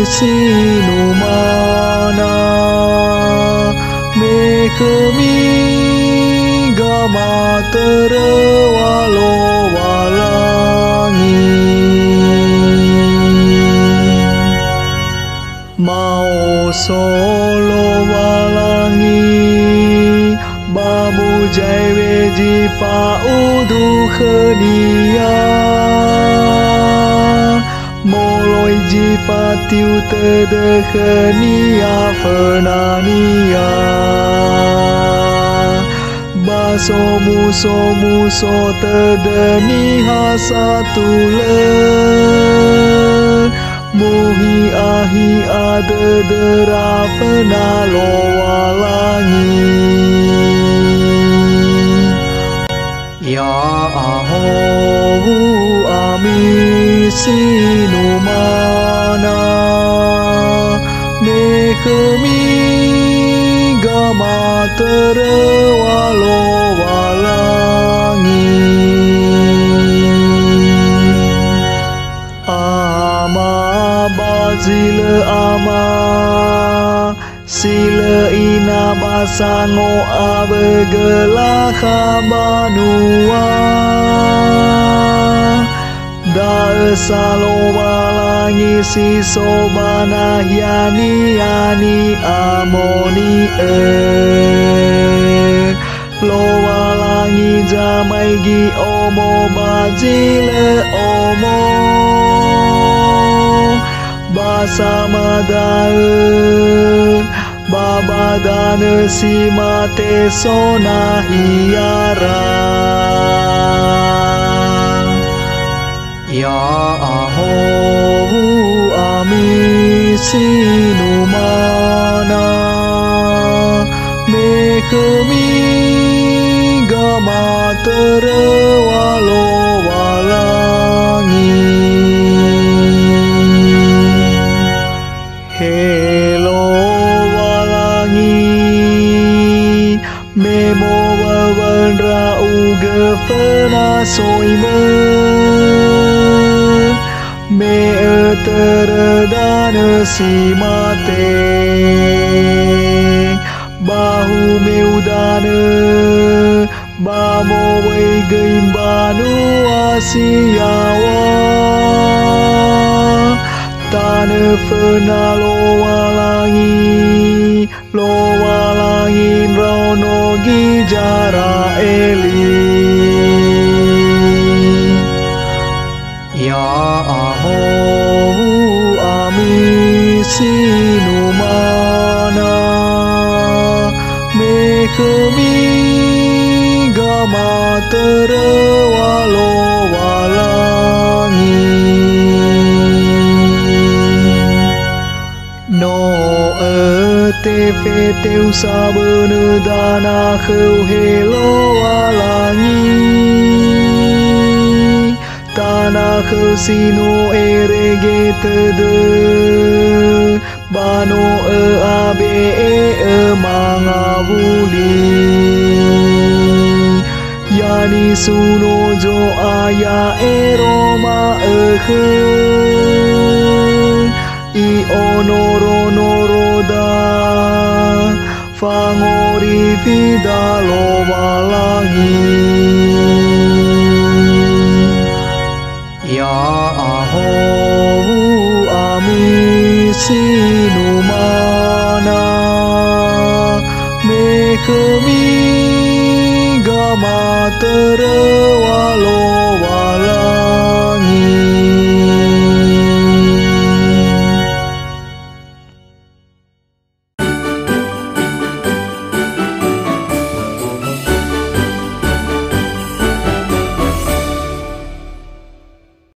sinumana mekemi gama terwalo walangi mau solo walangi bamu jai weji faudu khenia moloi jifa tiu tedkhenia fenania baso muso tedeni hasatule muhi ahi adedera penalo walangi ya ahowu ami sinumana mekemi gama terwalo walangi ama bazile ama sila ina basango abegelah banua da salo walangi si sobana yani amoni lo walangi jamai gi omo bajile omo basamada babadana si mate sona hiara ya ahowu ami sinumana mekemi gama terwalo walangi hello walangi memo wawandra uge fena soime me teredana si mate bahu meudana bamo wei geimbanu asiawa tane fenalo walangi rono gijara eli ya ahowu ami sinumana mekemi gama terwalo walangi no teve teu sabene dana kheu helo walangi tanah sino erege tede bano abe mangavuli yani suno jo aya eroma i onoro da fangori vidalo walangi ya ahowu ami sinumana mekemi gama